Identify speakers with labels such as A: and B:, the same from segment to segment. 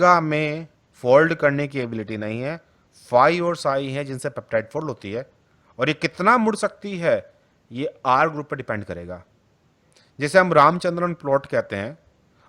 A: Omega में fold करने की एबिलिटी नहीं है, फाई और साई है जिनसे पेप्टाइड फोल्ड होती है, और ये कितना मुड़ सकती है ये आर ग्रुप पर डिपेंड करेगा, जिसे हम रामचंद्रन प्लॉट कहते हैं।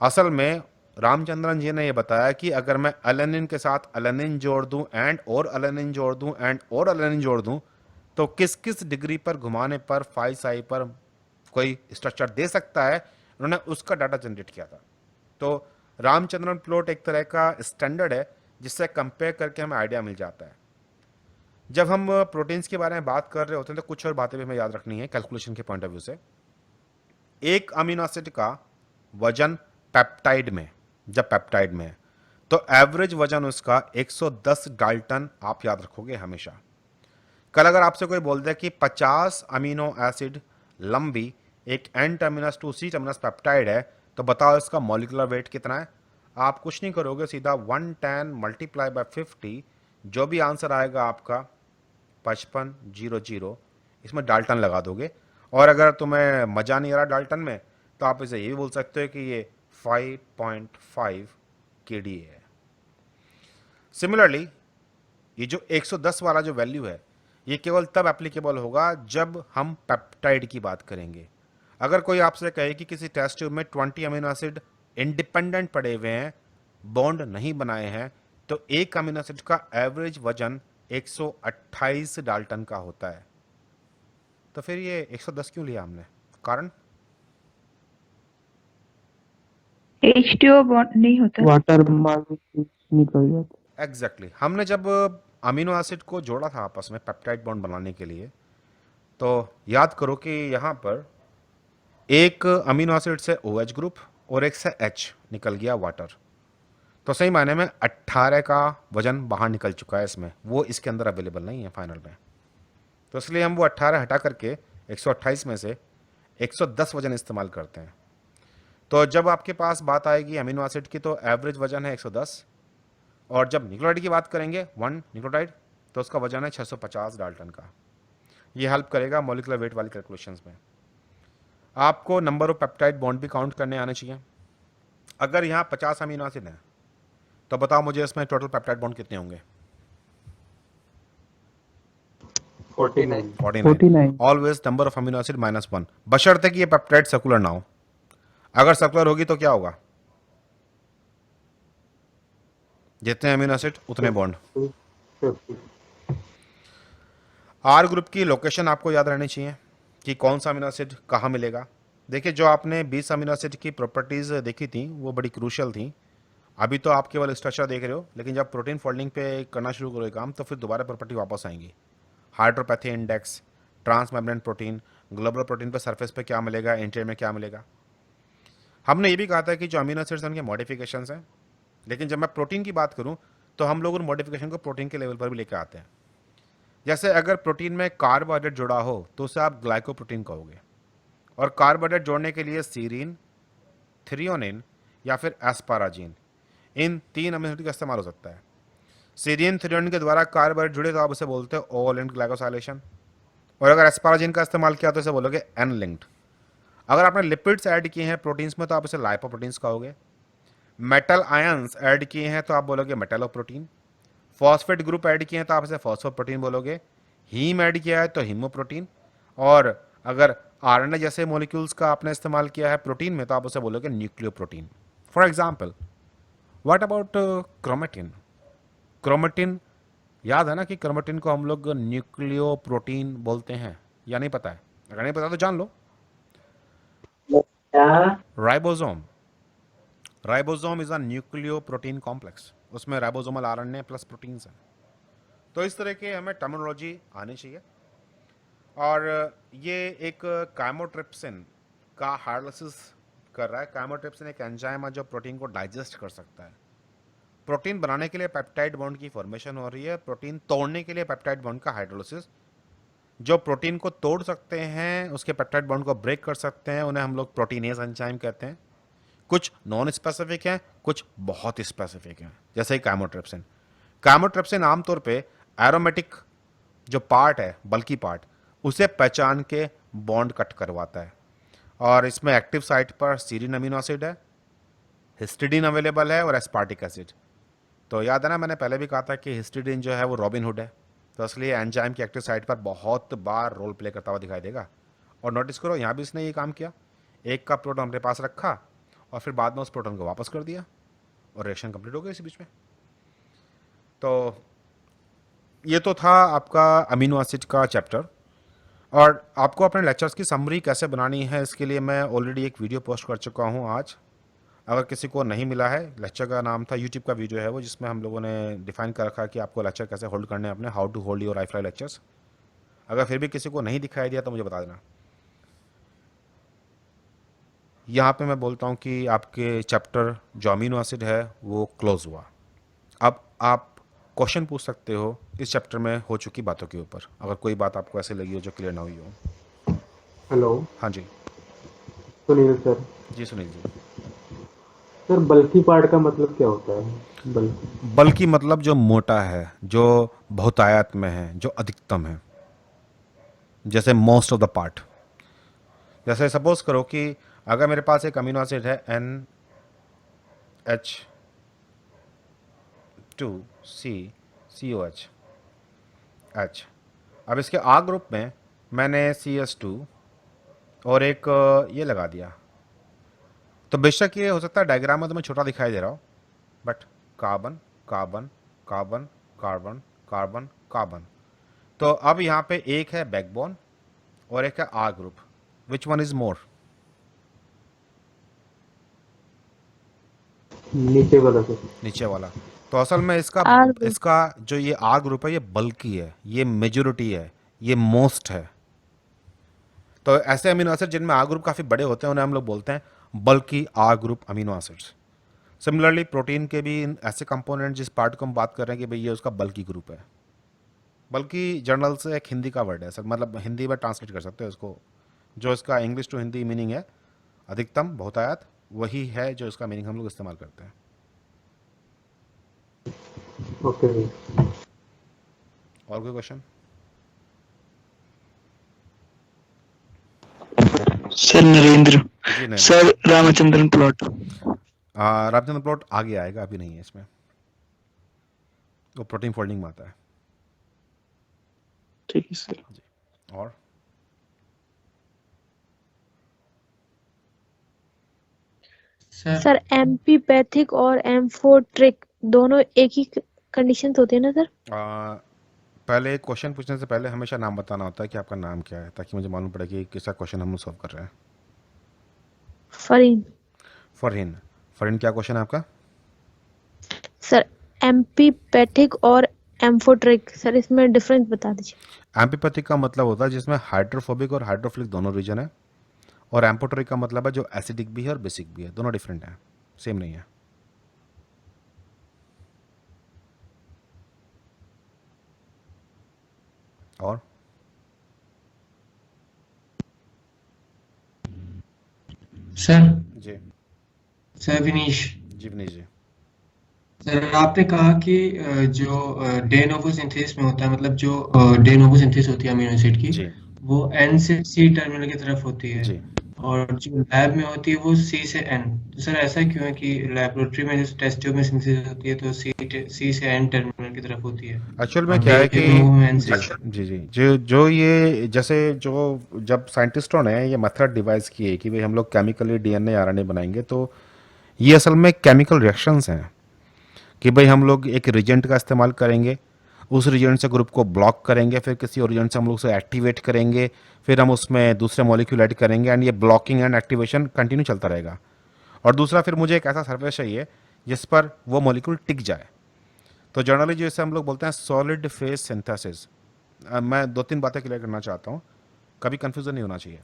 A: असल में रामचंद्रन जी ने यह बताया कि अगर मैं एलेनिन के साथ एलेनिन जोड़ दूं एंड और एलेनिन जोड़ दूं एंड और एलेनिन जोड़ दूं तो किस किस डिग्री पर घुमाने पर फाई साई पर कोई स्ट्रक्चर दे सकता है, उन्होंने उसका डाटा जनरेट किया था। तो रामचंद्रन प्लॉट एक तरह का स्टैंडर्ड है जिससे कंपेयर करके हमें आइडिया मिल जाता है। जब हम प्रोटीन्स के बारे में बात कर रहे होते हैं तो कुछ और बातें भी हमें याद रखनी है कैलकुलेशन के पॉइंट ऑफ व्यू से। एक अमीनो एसिड का वजन पेप्टाइड में, जब पेप्टाइड में है तो एवरेज वजन उसका 110 डाल्टन आप याद रखोगे हमेशा। कल अगर आपसे कोई बोल दे कि 50 अमीनो एसिड लंबी एक N terminus to C terminus peptide है तो बताओ इसका मॉलिक्यूलर वेट कितना है। आप कुछ नहीं करोगे, सीधा 110 मल्टीप्लाई बाय 50, जो भी आंसर आएगा आपका 5500, इसमें डाल्टन लगा दोगे। और अगर तुम्हें मजा नहीं आ रहा डाल्टन में तो आप इसे ये भी बोल सकते हो कि ये 5.5 केडी है। सिमिलरली ये जो 110 वाला जो वैल्यू है ये केवल तब एप्लीकेबल होगा जब हम पेप्टाइड की बात करेंगे। अगर कोई आपसे कहे कि किसी टेस्ट ट्यूब में 20 अमीनो एसिड इंडिपेंडेंट पड़े हुए हैं, बॉन्ड नहीं बनाए हैं, तो एक अमीनो एसिड का एवरेज वजन 128 डाल्टन का होता है। तो फिर ये 110 क्यों लिया हमने? कारण
B: H2O बॉन्ड नहीं होता।
C: वाटर मॉलिक्यूल्स निकल जाते।
A: एग्जैक्टली हमने जब अमीनो एसिड को जोड़ा था आपस में पेप्टाइड बॉन्ड बनाने के लिए, तो याद करो कि यहाँ पर एक अमीनो एसिड से OH ग्रुप और एक से H निकल गया वाटर, तो सही मायने में 18 का वजन बाहर निकल चुका है इसमें, वो इसके अंदर अवेलेबल नहीं है फाइनल में। तो इसलिए हम वो 18 हटा करके 128 में से 110 वजन इस्तेमाल करते हैं। तो जब आपके पास बात आएगी अमीनो एसिड की तो एवरेज वजन है 110, और जब न्यूक्लियोटाइड की बात करेंगे 1 न्यूक्लियोटाइड तो उसका वजन है 650 डाल्टन का। ये हेल्प करेगा मॉलिक्यूलर वेट वाली कैलकुलेशंस में। आपको नंबर ऑफ पेप्टाइड बॉन्ड भी काउंट करने आने चाहिए। अगर यहाँ 50 अमीनो एसिड हैं तो बताओ मुझे इसमें टोटल पेप्टाइड बॉन्ड कितने होंगे?
C: 49।
A: Always number of amino acid -1, बशर्ते कि ये पेप्टाइड सर्कुलर ना हो। अगर सर्कुलर होगी तो क्या होगा? जितने अमीनो एसिड उतने बॉन्ड। आर ग्रुप की लोकेशन आपको याद रहनी चाहिए कि कौन सा अमीनो एसिड कहाँ मिलेगा। देखिए जो आपने 20 अमीनो एसिड की प्रॉपर्टीज देखी थी वो बड़ी क्रूशियल थी। अभी तो आप केवल स्ट्रक्चर देख रहे हो, लेकिन जब प्रोटीन फोल्डिंग पे करना शुरू करोगे काम तो फिर दोबारा प्रॉपर्टी वापस आएंगी। Hydropathy index, transmembrane protein, globular protein पे सरफेस पे क्या मिलेगा, इंटीरियर में क्या मिलेगा। हमने ये भी कहा था कि जो अमीनो एसिड्स हैं उनके मॉडिफिकेशंस हैं, लेकिन जब मैं प्रोटीन की बात करूं तो हम लोग उन मॉडिफिकेशन को प्रोटीन के लेवल पर भी लेकर आते हैं। जैसे अगर प्रोटीन में कार्बोहाइड्रेट जुड़ा हो तो उसे आप ग्लाइकोप्रोटीन कहोगे, और कार्बोहाइड्रेट जोड़ने के लिए सीरीन, थ्रियोनिन या फिर एस्पाराजीन, इन 3 अमीनो एसिड का इस्तेमाल हो सकता है। सीरीन थ्रियोनिन के द्वारा कार्बोहाइड्रेट जुड़े तो आप उसे बोलते हो ओ लिंक्ड ग्लाइकोसाइलेशन, और अगर एस्पाराजीन का इस्तेमाल किया तो इसे बोलोगे एन लिंक्ड। अगर आपने लिपिड्स ऐड किए हैं प्रोटीन्स में तो आप इसे लाइपोप्रोटीन्स कहोगे। मेटल आयंस ऐड किए हैं तो आप बोलोगे मेटलोप्रोटीन। फॉस्फेट ग्रुप ऐड किए हैं तो आप इसे फॉस्फोप्रोटीन बोलोगे। हीम ऐड किया है तो हीमोप्रोटीन। और अगर आरएनए जैसे मॉलिक्यूल्स का आपने इस्तेमाल किया है प्रोटीन में तो आप उसे बोलोगे nucleoprotein. For example what about chromatin? Chromatin याद है ना कि क्रोमेटिन को हम लोग न्यूक्लियोप्रोटीन बोलते हैं, या नहीं पता है? अगर नहीं पता तो जान लो। Ribosome, ribosome is a nucleoprotein complex, उसमें राइबोसोमल आरएनए प्लस प्रोटीन्स हैं। तो इस तरह के हमें टर्मिनोलॉजी आनी चाहिए। और ये एक काइमोट्रिप्सिन का हाइड्रोलिसिस कर रहा है। काइमोट्रिप्सिन एक एंजाइम है जो प्रोटीन को डाइजेस्ट कर सकता है। प्रोटीन बनाने के लिए पेप्टाइड बॉन्ड की फॉर्मेशन हो रही है, प्रोटीन तोड़ने के लिए पेप्टाइड बॉन्ड का हाइड्रोलिसिस। जो प्रोटीन को तोड़ सकते हैं, उसके पेप्टाइड बॉन्ड को ब्रेक कर सकते हैं, उन्हें हम लोग प्रोटीनेज एंजाइम कहते हैं। कुछ नॉन स्पेसिफिक हैं, कुछ बहुत स्पेसिफिक हैं, जैसे काइमोट्रिप्सिन। काइमोट्रिप्सिन आमतौर पे एरोमेटिक जो पार्ट है, बल्कि पार्ट, उसे पहचान के बॉन्ड कट करवाता है। और इसमें एक्टिव साइट पर सीरीन अमीनो एसिड है, हिस्टिडीन अवेलेबल है और एस्पार्टिक एसिड। तो याद है ना, मैंने पहले भी कहा था कि हिस्टिडीन जो है वो रॉबिन हुड है। तो इसलिए एंजाइम की एक्टिव साइट पर बहुत बार रोल प्ले करता हुआ दिखाई देगा। और नोटिस करो यहाँ भी इसने ये काम किया, एक का प्रोटॉन अपने पास रखा और फिर बाद में उस प्रोटॉन को वापस कर दिया और रिएक्शन कंप्लीट हो गई इसी बीच में। तो ये तो था आपका अमीनो एसिड का चैप्टर। और आपको अपने लेक्चर्स की समरी कैसे बनानी है इसके लिए मैं ऑलरेडी एक वीडियो पोस्ट कर चुका हूँ आज। अगर किसी को नहीं मिला है, लेक्चर का नाम था, यूट्यूब का वीडियो है वो, जिसमें हम लोगों ने डिफाइन कर रखा है कि आपको लेक्चर कैसे होल्ड करने हैं अपने, how to hold your eye lectures. अगर फिर भी किसी को नहीं दिखाई दिया तो मुझे बता देना। यहाँ पे मैं बोलता हूँ कि आपके चैप्टर जो अमीनो एसिड है वो क्लोज हुआ। अब आप क्वेश्चन पूछ सकते हो इस चैप्टर में हो चुकी बातों के ऊपर, अगर कोई बात आपको ऐसे लगी हो जो क्लियर ना हुई हो।
C: हेलो
A: हाँ जी।
C: सुनील सर।
A: जी सुनील जी।
C: सर बल्कि पार्ट का मतलब क्या होता है? बल्कि
A: बल्कि मतलब जो मोटा है, जो बहुतायत में है, जो अधिकतम है, जैसे मोस्ट ऑफ द पार्ट। जैसे सपोज करो कि अगर मेरे पास एक अमीनो एसिड है NH2COH। अब इसके आ ग्रुप में मैंने CS2 और एक ये लगा दिया। तो बेशक ये हो सकता है डायग्राम में तुम्हें छोटा दिखाई दे रहा हो, but carbon carbon carbon carbon carbon carbon. तो अब यहाँ पे एक है बैकबोन और एक है R group. Which one is more?
C: नीचे वाला सर।
A: नीचे वाला। तो असल में इसका
B: आर ग्रुप।
A: इसका जो ये आर ग्रुप है ये बल्कि है, ये मेजोरिटी है, ये मोस्ट है। तो ऐसे अमीनो एसिड जिनमें आर ग्रुप काफ़ी बड़े होते हैं उन्हें हम लोग बोलते हैं बल्कि R group amino acids. Similarly protein के भी ऐसे कंपोनेंट जिस पार्ट को हम बात कर रहे हैं कि भाई ये उसका बल्कि ग्रुप है। बल्कि जर्नल से एक हिंदी का वर्ड है सर, मतलब हिंदी में ट्रांसलेट कर सकते हो इसको। जो इसका इंग्लिश टू हिंदी मीनिंग है अधिकतम बहुतायत, वही है जो इसका मीनिंग हम लोग इस्तेमाल करते हैं।
C: Okay sir.
A: और कोई क्वेश्चन?
D: सर नरेंद्र।
A: जी नहीं।
D: Sir Ramachandran plot.
A: Ramchandra plot आगे आएगा, अभी नहीं है इसमें, वो प्रोटीन फोल्डिंग में आता है।
D: ठीक है सर।
A: और
E: सर एम्पीपैथिक और एम्फोट्रिक दोनों एक ही कंडीशन होते हैं ना सर?
A: पहले क्वेश्चन पूछने से पहले हमेशा नाम बताना होता है कि आपका नाम क्या है, ताकि मुझे मालूम पड़े कि किसका क्वेश्चन हम लोग सॉल्व कर रहे हैं।
E: फरीन।
A: फरहीन। फरहीन क्या क्वेश्चन है आपका?
E: सर एम्पीपैथिक और एम्फोट्रिक, सर इसमें डिफरेंस बता दीजिए।
A: एम्पीपैथिक का मतलब होता है जिसमें हाइड्रोफोबिक और हाइड्रोफिलिक दोनों रीजन है, और एम्पोटोरिक का मतलब है जो एसिडिक भी है और बेसिक भी है, दोनों डिफरेंट है, सेम नहीं है। और
F: सर
A: जी।
F: सर विनीश,
A: जी विनीश जी।
F: सर आपने कहा कि जो डे नोवो सिंथेसिस में होता है, मतलब जो डे नोवो सिंथेसिस होती है अमीनो एसिड की,
A: जी
F: वो N से C टर्मिनल की तरफ होती है,
A: जी।
F: और जो लैब में होती है वो C से N। तो सर ऐसा क्यों है कि लेबोरेटरी में जो टेस्ट ट्यूब में सिंथेसिस होती है तो C से N टर्मिनल की तरफ होती है,
A: एक्चुअल में
F: और
A: क्या है
F: डे
A: कि
F: नोवो में N
A: जी
F: से।
A: जी जी जो ये जैसे जो जब साइंटिस्टों ने ये मेथड डिवाइस किए कि भाई हम लोग केमिकली डीएनए आरएनए बनाएंगे, तो ये असल में केमिकल रिएक्शंस हैं कि भाई हम लोग एक रिजेंट का इस्तेमाल करेंगे, उस रिजेंट से ग्रुप को ब्लॉक करेंगे, फिर किसी और रिजेंट से हम लोग उसे एक्टिवेट करेंगे, फिर हम उसमें दूसरे मॉलिक्यूल ऐड करेंगे, एंड ये ब्लॉकिंग एंड एक्टिवेशन कंटिन्यू चलता रहेगा। और दूसरा, फिर मुझे एक ऐसा सरफेस चाहिए जिस पर वो मॉलिक्यूल टिक जाए। तो जनरली जो इसे हम लोग बोलते हैं सॉलिड फेज सिंथेसिस। मैं दो तीन बातें क्लियर करना चाहता हूँ, कभी कन्फ्यूज़न नहीं होना चाहिए।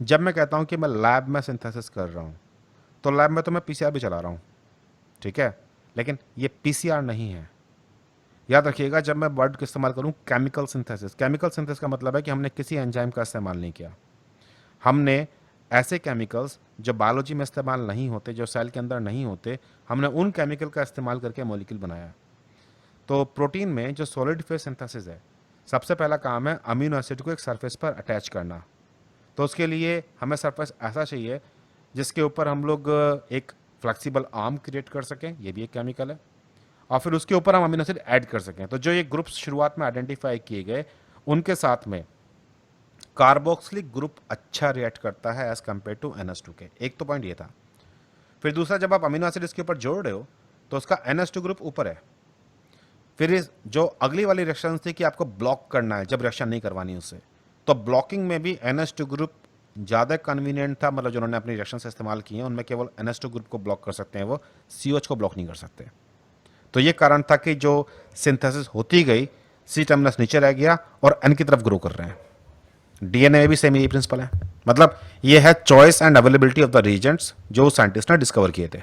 A: जब मैं कहता हूँ कि मैं लैब में सिंथेसिस कर रहा हूँ, तो लैब में तो मैं पीसीआर भी चला रहा हूँ, ठीक है, लेकिन ये पीसीआर नहीं है। याद रखिएगा, जब मैं वर्ड का इस्तेमाल करूँ केमिकल सिंथेसिस, केमिकल सिंथेसिस का मतलब है कि हमने किसी एंजाइम का इस्तेमाल नहीं किया। हमने ऐसे केमिकल्स जो बायोलॉजी में इस्तेमाल नहीं होते, जो सेल के अंदर नहीं होते, हमने उन केमिकल का इस्तेमाल करके मॉलिक्यूल बनाया। तो प्रोटीन में जो सॉलिड फेज सिंथेसिस है, सबसे पहला काम है अमीनो एसिड को एक सरफेस पर अटैच करना। तो उसके लिए हमें सरफेस ऐसा चाहिए जिसके ऊपर हम लोग एक फ्लेक्सिबल आर्म क्रिएट कर सकें, ये भी एक केमिकल है। और फिर उसके ऊपर हम अमीनो एसिड ऐड कर सकें। तो जो ये ग्रुप्स शुरुआत में आइडेंटिफाई किए गए उनके साथ में कार्बोक्सिलिक ग्रुप अच्छा रिएक्ट करता है एज कंपेयर टू NH2 के। एक तो पॉइंट ये था। फिर दूसरा, जब आप अमीनो एसिड इसके ऊपर जोड़ रहे हो तो उसका NH2 ग्रुप ऊपर है। फिर इस जो अगली वाली रिएक्शन थी कि आपको ब्लॉक करना है जब रिएक्शन नहीं करवानी उससे, तो ब्लॉकिंग में भी NH2 ग्रुप ज़्यादा कन्वीनियंट था। मतलब जिन्होंने अपनी रिएक्शन से इस्तेमाल किए हैं उनमें केवल NH2 ग्रुप को ब्लॉक कर सकते हैं, वो COH को ब्लॉक नहीं कर सकते। तो ये कारण था कि जो सिंथेसिस होती गई C टर्मिनस नीचे रह गया और N की तरफ ग्रो कर रहे हैं। DNA में भी सेम यही प्रिंसिपल है। मतलब ये है choice and availability of the reagents जो साइंटिस्ट ने डिस्कवर किए थे।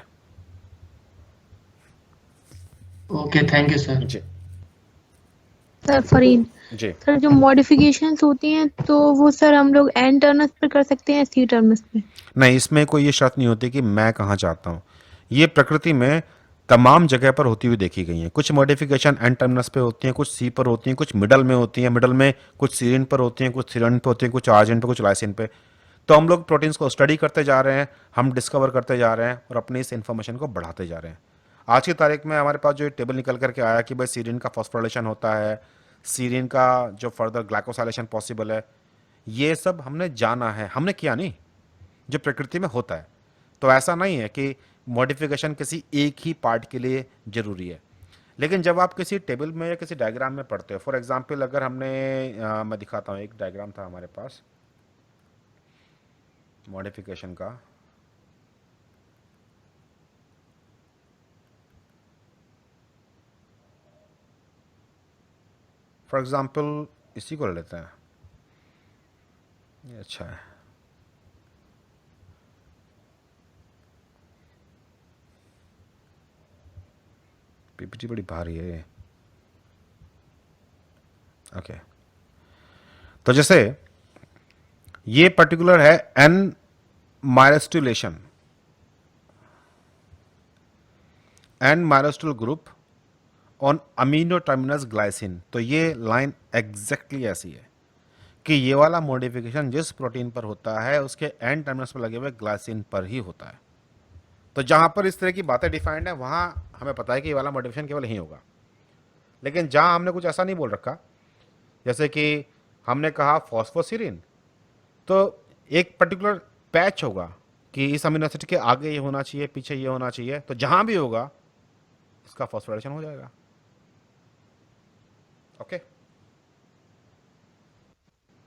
F: Okay, thank you sir.
A: जी
E: सर फरीन,
A: जी।
E: सर जो मॉडिफिकेशंस होती हैं तो वो सर हम लोग एन टर्म्स पे कर सकते हैं, सी टर्म्स पे?
A: नहीं, इसमें कोई ये शर्त नहीं होती कि मैं कहाँ चाहता हूँ। ये प्रकृति में तमाम जगह पर होती हुई देखी गई हैं। कुछ मॉडिफिकेशन एन टर्मिनस पे होती हैं, कुछ सी पर होती हैं, कुछ मिडल में होती हैं, मिडल में कुछ सीरिन पर होती हैं, कुछ सीरन पर होती हैं, कुछ आर्जिन पर, कुछ लाइसिन पे। तो हम लोग प्रोटीन्स को स्टडी करते जा रहे हैं, हम डिस्कवर करते जा रहे हैं और अपनी इस इन्फॉर्मेशन को बढ़ाते जा रहे हैं। आज की तारीख में हमारे पास जो टेबल निकल करके आया कि भाई सीरिन का फॉस्फोरिलेशन होता है, सीरिन का जो फर्दर ग्लाइकोसाइलेशन पॉसिबल है, ये सब हमने जाना है, हमने किया नहीं, जो प्रकृति में होता है। तो ऐसा नहीं है कि मॉडिफिकेशन किसी एक ही पार्ट के लिए जरूरी है। लेकिन जब आप किसी टेबल में या किसी डायग्राम में पढ़ते हो, फॉर एग्जांपल अगर हमने मैं दिखाता हूँ, एक डायग्राम था हमारे पास मॉडिफिकेशन का। फॉर एग्जांपल इसी को ले लेते हैं, ये अच्छा है। पीपीटी बड़ी भारी है ये। ओके, तो जैसे ये पर्टिकुलर है N myristoylation, N myristoyl group on amino terminus glycine. तो ये लाइन एग्जैक्टली ऐसी है कि ये वाला मॉडिफिकेशन जिस प्रोटीन पर होता है उसके एन टर्मिनस पर लगे हुए ग्लाइसिन पर ही होता है। तो जहां पर इस तरह की बातें डिफाइंड है वहां हमें पता है कि ये वाला मॉडिफिकेशन केवल यही होगा। लेकिन जहां हमने कुछ ऐसा नहीं बोल रखा, जैसे कि हमने कहा फॉस्फोसीरिन, तो एक पर्टिकुलर पैच होगा कि इस अमीनो एसिड के आगे ये होना चाहिए, पीछे ये होना चाहिए, तो जहां भी होगा इसका फॉस्फोराइलेशन हो जाएगा। Okay,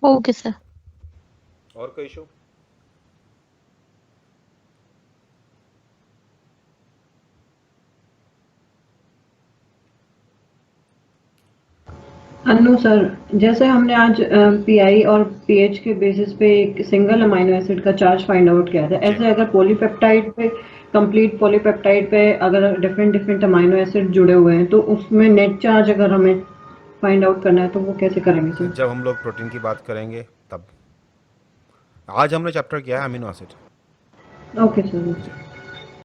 E: okay sir.
A: और कोई इशू?
G: अन्नू सर, जैसे हमने आज पीआई और पीएच के बेसिस पे एक सिंगल अमाइनो एसिड का चार्ज फाइंड आउट किया था, ऐसे अगर पॉलीपेप्टाइड पे, कंप्लीट पॉलीपेप्टाइड पे अगर डिफरेंट डिफरेंट अमाइनो एसिड जुड़े हुए हैं तो उसमें नेट चार्ज अगर हमें फाइंड आउट करना है तो वो कैसे करेंगे सर?
A: जब हम लोग प्रोटीन की बात करेंगे तब। आज हमने चैप्टर किया है अमीनो एसिड।
G: Okay sir.